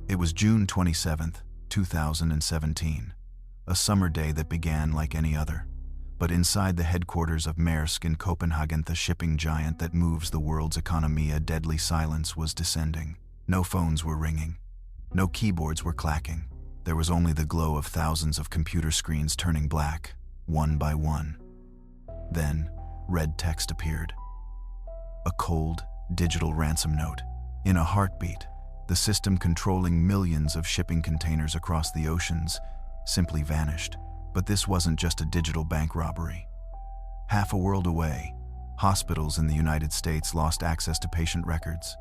It was June 27th, 2017, a summer day that began like any other. But inside the headquarters of Maersk in Copenhagen, the shipping giant that moves the world's economy, a deadly silence was descending. No phones were ringing. No keyboards were clacking. There was only the glow of thousands of computer screens turning black, one by one. Then, red text appeared. A cold, digital ransom note. In a heartbeat, the system controlling millions of shipping containers across the oceans simply vanished. But this wasn't just a digital bank robbery. Half a world away, hospitals in the United States lost access to patient records.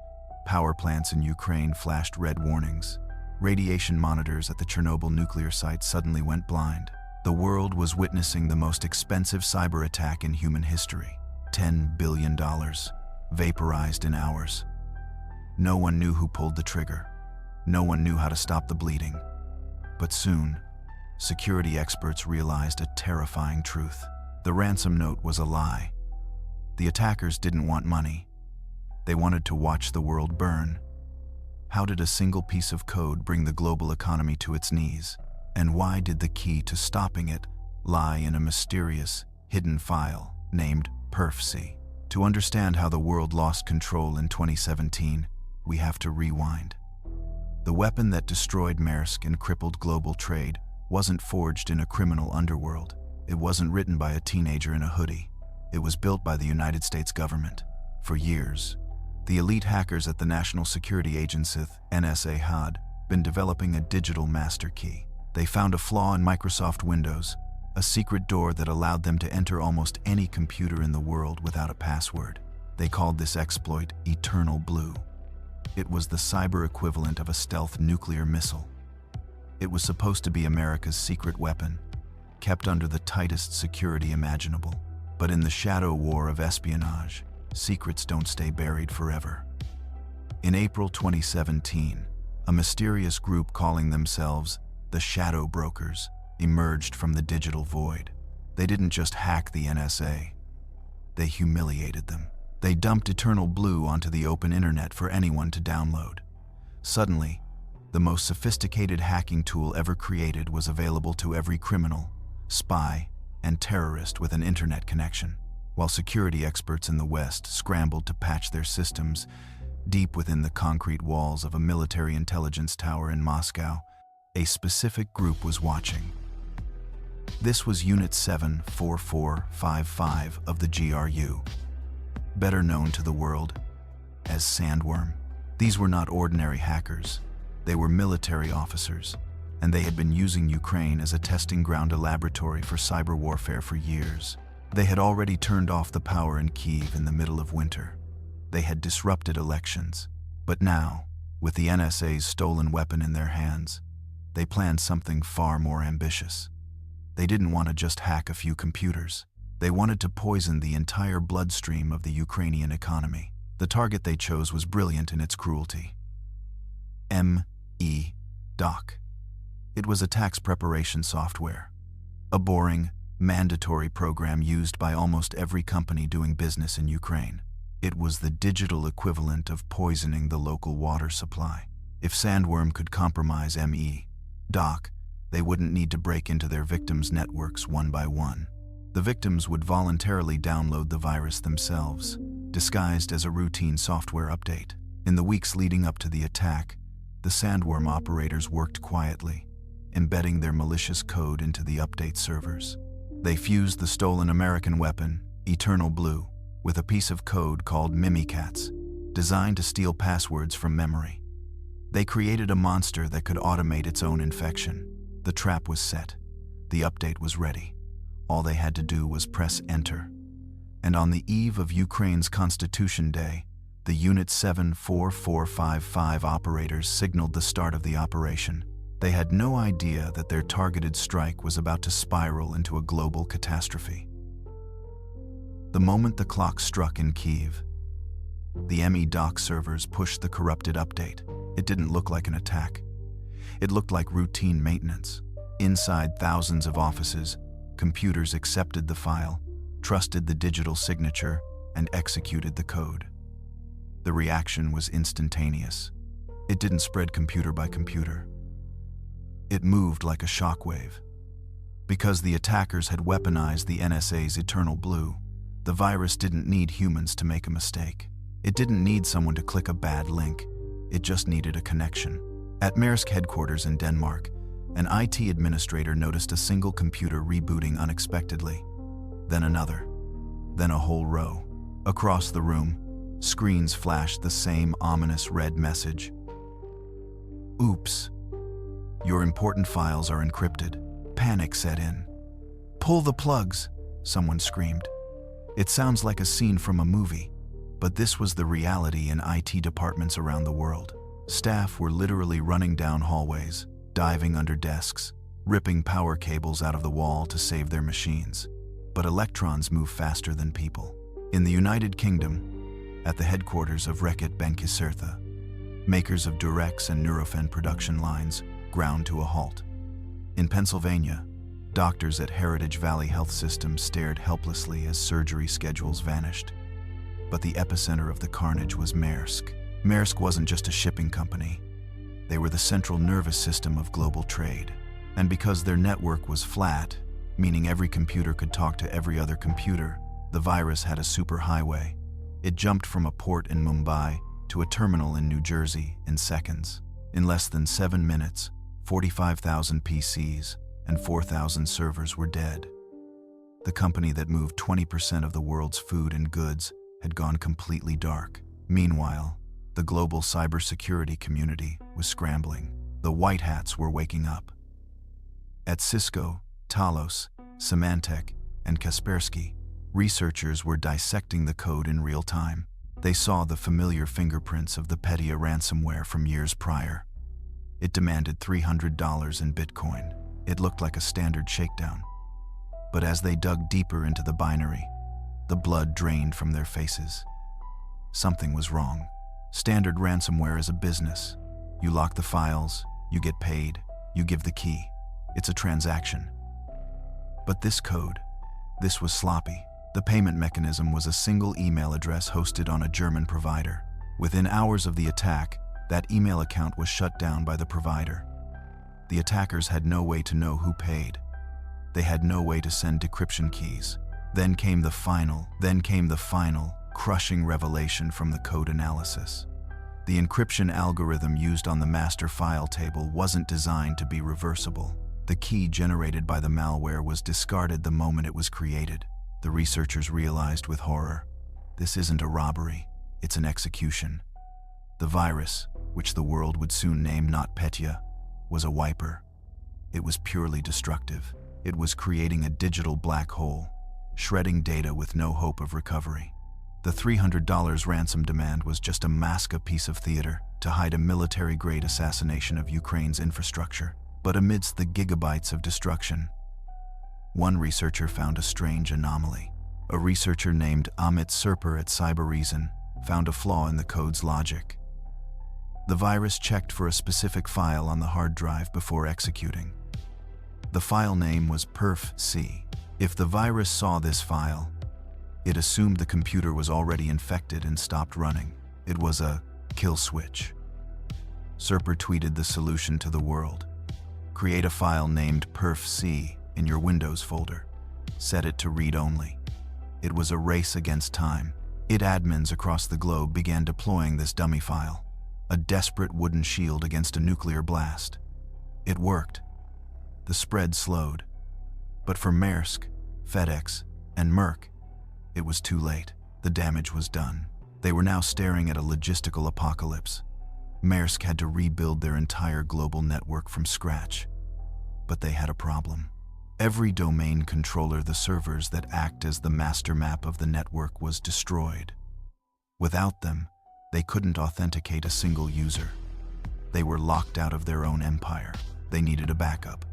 Power plants in Ukraine flashed red warnings. Radiation monitors at the Chernobyl nuclear site suddenly went blind. The world was witnessing the most expensive cyber attack in human history. $10 billion, vaporized in hours. No one knew who pulled the trigger. No one knew how to stop the bleeding. But soon, security experts realized a terrifying truth. The ransom note was a lie. The attackers didn't want money. They wanted to watch the world burn. How did a single piece of code bring the global economy to its knees? And why did the key to stopping it lie in a mysterious, hidden file named perfc? To understand how the world lost control in 2017, we have to rewind. The weapon that destroyed Maersk and crippled global trade wasn't forged in a criminal underworld. It wasn't written by a teenager in a hoodie. It was built by the United States government. For years, the elite hackers at the National Security Agency, NSA, had been developing a digital master key. They found a flaw in Microsoft Windows, a secret door that allowed them to enter almost any computer in the world without a password. They called this exploit EternalBlue. It was the cyber equivalent of a stealth nuclear missile. It was supposed to be America's secret weapon, kept under the tightest security imaginable. But in the shadow war of espionage, secrets don't stay buried forever. In April 2017, a mysterious group calling themselves the Shadow Brokers emerged from the digital void. They didn't just hack the NSA. They humiliated them. They dumped EternalBlue onto the open internet for anyone to download. Suddenly, the most sophisticated hacking tool ever created was available to every criminal, spy, and terrorist with an internet connection. While security experts in the West scrambled to patch their systems deep within the concrete walls of a military intelligence tower in Moscow, a specific group was watching. This was Unit 74455 of the GRU, better known to the world as Sandworm. These were not ordinary hackers. They were military officers, and they had been using Ukraine as a testing ground, a laboratory for cyber warfare for years. They had already turned off the power in Kyiv in the middle of winter. They had disrupted elections. But now, with the NSA's stolen weapon in their hands, they planned something far more ambitious. They didn't want to just hack a few computers. They wanted to poison the entire bloodstream of the Ukrainian economy. The target they chose was brilliant in its cruelty. MEDOC. It was a tax preparation software, a boring, mandatory program used by almost every company doing business in Ukraine. It was the digital equivalent of poisoning the local water supply. If Sandworm could compromise MEDOC, they wouldn't need to break into their victims' networks one by one. The victims would voluntarily download the virus themselves, disguised as a routine software update. In the weeks leading up to the attack, the Sandworm operators worked quietly, embedding their malicious code into the update servers. They fused the stolen American weapon, EternalBlue, with a piece of code called Mimikatz, designed to steal passwords from memory. They created a monster that could automate its own infection. The trap was set. The update was ready. All they had to do was press enter. And on the eve of Ukraine's Constitution Day, the Unit 74455 operators signaled the start of the operation. They had no idea that their targeted strike was about to spiral into a global catastrophe. The moment the clock struck in Kyiv, the MEDOC servers pushed the corrupted update. It didn't look like an attack. It looked like routine maintenance. Inside thousands of offices, computers accepted the file, trusted the digital signature, and executed the code. The reaction was instantaneous. It didn't spread computer by computer. It moved like a shockwave. Because the attackers had weaponized the NSA's EternalBlue, the virus didn't need humans to make a mistake. It didn't need someone to click a bad link. It just needed a connection. At Maersk headquarters in Denmark, an IT administrator noticed a single computer rebooting unexpectedly. Then another. Then a whole row. Across the room, screens flashed the same ominous red message. Oops. Your important files are encrypted. Panic set in. Pull the plugs, someone screamed. It sounds like a scene from a movie, but this was the reality in IT departments around the world. Staff were literally running down hallways, diving under desks, ripping power cables out of the wall to save their machines. But electrons move faster than people. In the United Kingdom, at the headquarters of Reckitt Benckisertha, makers of Durex and Nurofen production lines ground to a halt. In Pennsylvania, doctors at Heritage Valley Health System stared helplessly as surgery schedules vanished. But the epicenter of the carnage was Maersk. Maersk wasn't just a shipping company. They were the central nervous system of global trade. And because their network was flat, meaning every computer could talk to every other computer, the virus had a superhighway. It jumped from a port in Mumbai to a terminal in New Jersey in seconds. In less than 7 minutes, 45,000 PCs and 4,000 servers were dead. The company that moved 20% of the world's food and goods had gone completely dark. Meanwhile, the global cybersecurity community was scrambling. The white hats were waking up. At Cisco, Talos, Symantec, and Kaspersky, researchers were dissecting the code in real time. They saw the familiar fingerprints of the NotPetya ransomware from years prior. It demanded $300 in Bitcoin. It looked like a standard shakedown. But as they dug deeper into the binary, the blood drained from their faces. Something was wrong. Standard ransomware is a business. You lock the files, you get paid, you give the key. It's a transaction. But this code, this was sloppy. The payment mechanism was a single email address hosted on a German provider. Within hours of the attack, that email account was shut down by the provider. The attackers had no way to know who paid. They had no way to send decryption keys. Then came the final, crushing revelation from the code analysis. The encryption algorithm used on the master file table wasn't designed to be reversible. The key generated by the malware was discarded the moment it was created. The researchers realized with horror, this isn't a robbery, it's an execution. The virus, which the world would soon name NotPetya, was a wiper. It was purely destructive. It was creating a digital black hole, shredding data with no hope of recovery. The $300 ransom demand was just a mask, a piece of theater, to hide a military-grade assassination of Ukraine's infrastructure. But amidst the gigabytes of destruction, one researcher found a strange anomaly. A researcher named Amit Serper at Cyberreason found a flaw in the code's logic. The virus checked for a specific file on the hard drive before executing. The file name was perf.c. If the virus saw this file, it assumed the computer was already infected and stopped running. It was a kill switch. Serper tweeted the solution to the world. Create a file named perf.c in your Windows folder. Set it to read only. It was a race against time. Admins across the globe began deploying this dummy file, a desperate wooden shield against a nuclear blast. It worked. The spread slowed. But for Maersk, FedEx, and Merck, it was too late. The damage was done. They were now staring at a logistical apocalypse. Maersk had to rebuild their entire global network from scratch. But they had a problem. Every domain controller, the servers that act as the master map of the network, was destroyed. Without them, they couldn't authenticate a single user. They were locked out of their own empire. They needed a backup.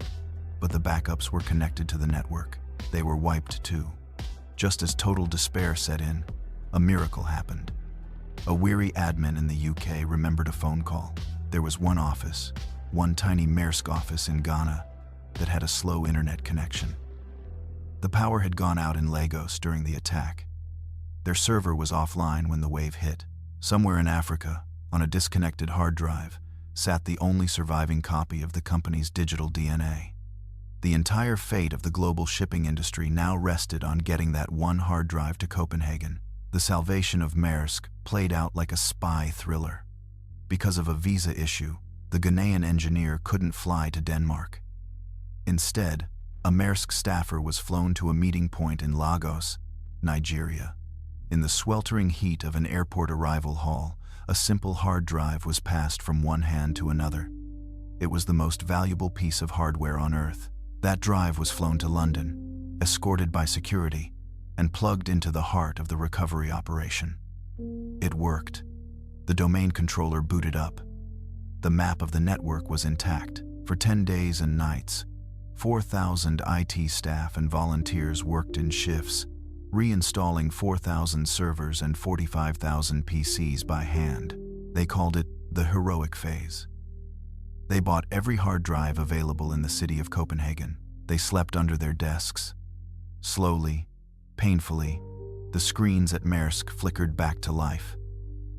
But the backups were connected to the network. They were wiped too. Just as total despair set in, a miracle happened. A weary admin in the UK remembered a phone call. There was one office, one tiny Maersk office in Ghana, that had a slow internet connection. The power had gone out in Lagos during the attack. Their server was offline when the wave hit. Somewhere in Africa, On a disconnected hard drive sat the only surviving copy of the company's digital DNA. The entire fate of the global shipping industry now rested on getting that one hard drive to Copenhagen. The salvation of Maersk played out like a spy thriller. Because of a visa issue, the Ghanaian engineer couldn't fly to Denmark. Instead, a Maersk staffer was flown to a meeting point in Lagos, Nigeria. In the sweltering heat of an airport arrival hall, a simple hard drive was passed from one hand to another. It was the most valuable piece of hardware on Earth. That drive was flown to London, escorted by security, and plugged into the heart of the recovery operation. It worked. The domain controller booted up. The map of the network was intact. For 10 days and nights, 4,000 IT staff and volunteers worked in shifts, reinstalling 4,000 servers and 45,000 PCs by hand. They called it the heroic phase. They bought every hard drive available in the city of Copenhagen. They slept under their desks. Slowly, painfully, the screens at Maersk flickered back to life.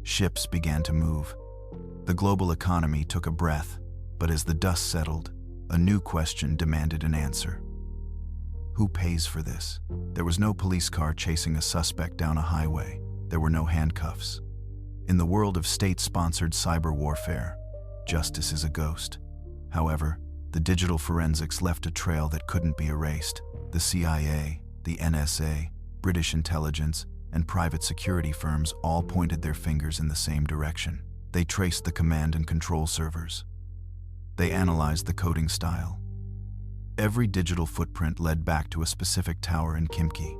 Ships began to move. The global economy took a breath, but as the dust settled, a new question demanded an answer. Who pays for this? There was no police car chasing a suspect down a highway. There were no handcuffs. In the world of state-sponsored cyber warfare, justice is a ghost. However, the digital forensics left a trail that couldn't be erased. The CIA, the NSA, British intelligence, and private security firms all pointed their fingers in the same direction. They traced the command and control servers. They analyzed the coding style. Every digital footprint led back to a specific tower in Khimki,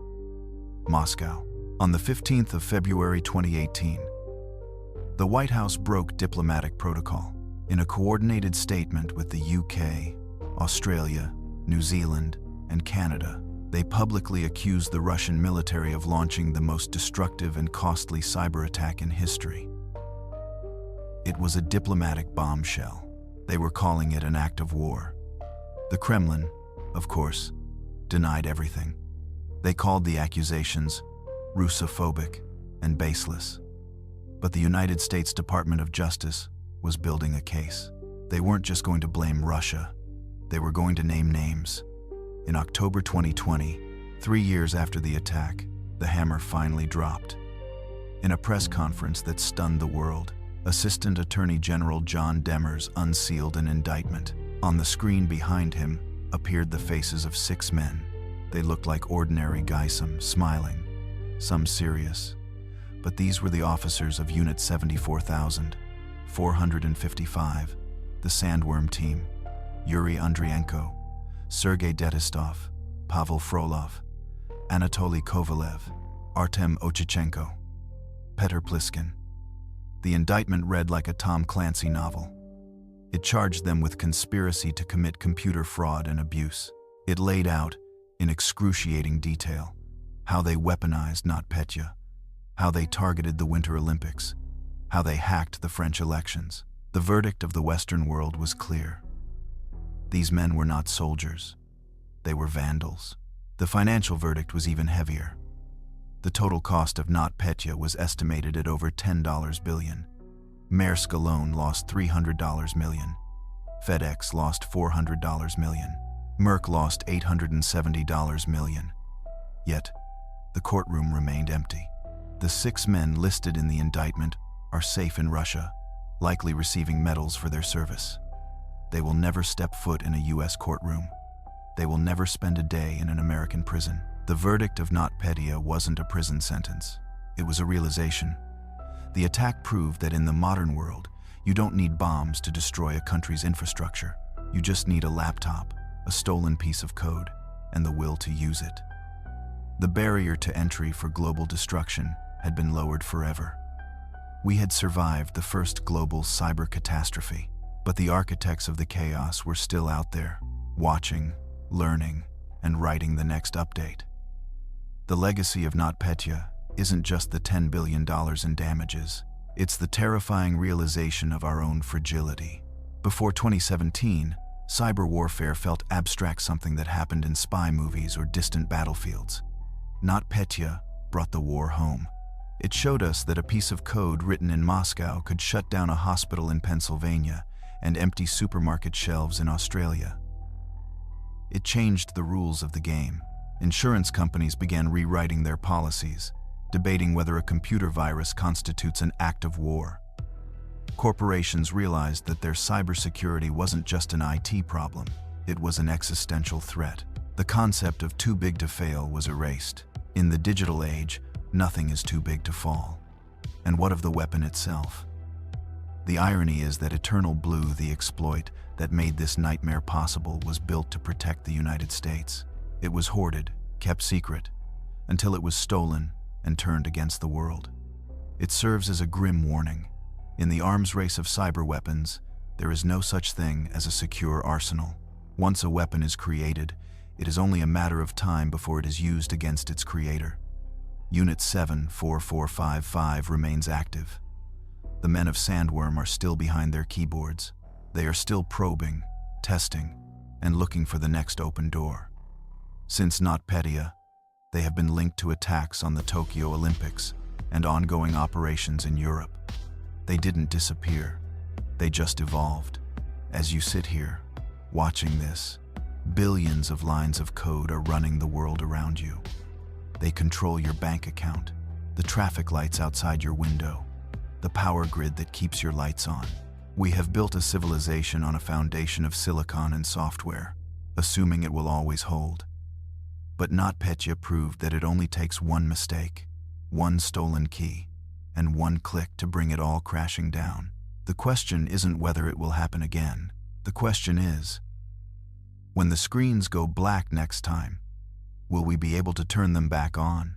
Moscow. On the 15th of February 2018, the White House broke diplomatic protocol. In a coordinated statement with the UK, Australia, New Zealand, and Canada, they publicly accused the Russian military of launching the most destructive and costly cyber attack in history. It was a diplomatic bombshell. They were calling it an act of war. The Kremlin, of course, denied everything. They called the accusations Russophobic and baseless. But the United States Department of Justice was building a case. They weren't just going to blame Russia. They were going to name names. In October 2020, 3 years after the attack, the hammer finally dropped. In a press conference that stunned the world, Assistant Attorney General John Demers unsealed an indictment. On the screen behind him appeared the faces of 6 men. They looked like ordinary guys, some smiling, some serious. But these were the officers of Unit 74,455, the Sandworm team: Yuri Andrienko, Sergei Detestov, Pavel Frolov, Anatoly Kovalev, Artem Ochichenko, Petr Pliskin. The indictment read like a Tom Clancy novel. It charged them with conspiracy to commit computer fraud and abuse. It laid out, in excruciating detail, how they weaponized NotPetya, how they targeted the Winter Olympics, how they hacked the French elections. The verdict of the Western world was clear. These men were not soldiers. They were vandals. The financial verdict was even heavier. The total cost of NotPetya was estimated at over $10 billion. Maersk alone lost $300 million. FedEx lost $400 million. Merck lost $870 million. Yet, the courtroom remained empty. The 6 men listed in the indictment are safe in Russia, likely receiving medals for their service. They will never step foot in a U.S. courtroom. They will never spend a day in an American prison. The verdict of NotPetya wasn't a prison sentence. It was a realization. The attack proved that in the modern world, you don't need bombs to destroy a country's infrastructure. You just need a laptop, a stolen piece of code, and the will to use it. The barrier to entry for global destruction had been lowered forever. We had survived the first global cyber catastrophe, but the architects of the chaos were still out there, watching, learning, and writing the next update. The legacy of NotPetya isn't just the $10 billion in damages. It's the terrifying realization of our own fragility. Before 2017, cyber warfare felt abstract, something that happened in spy movies or distant battlefields. NotPetya brought the war home. It showed us that a piece of code written in Moscow could shut down a hospital in Pennsylvania and empty supermarket shelves in Australia. It changed the rules of the game. Insurance companies began rewriting their policies, debating whether a computer virus constitutes an act of war. Corporations realized that their cybersecurity wasn't just an IT problem, it was an existential threat. The concept of too big to fail was erased. In the digital age, nothing is too big to fall. And what of the weapon itself? The irony is that EternalBlue, the exploit that made this nightmare possible, was built to protect the United States. It was hoarded, kept secret, until it was stolen and turned against the world. It serves as a grim warning. In the arms race of cyber weapons, there is no such thing as a secure arsenal. Once a weapon is created, it is only a matter of time before it is used against its creator. Unit 74455 remains active. The men of Sandworm are still behind their keyboards. They are still probing, testing, and looking for the next open door. Since NotPetya, they have been linked to attacks on the Tokyo Olympics and ongoing operations in Europe. They didn't disappear, they just evolved. As you sit here, watching this, billions of lines of code are running the world around you. They control your bank account, the traffic lights outside your window, the power grid that keeps your lights on. We have built a civilization on a foundation of silicon and software, assuming it will always hold. But NotPetya proved that it only takes one mistake, one stolen key, and one click to bring it all crashing down. The question isn't whether it will happen again. The question is, when the screens go black next time, will we be able to turn them back on?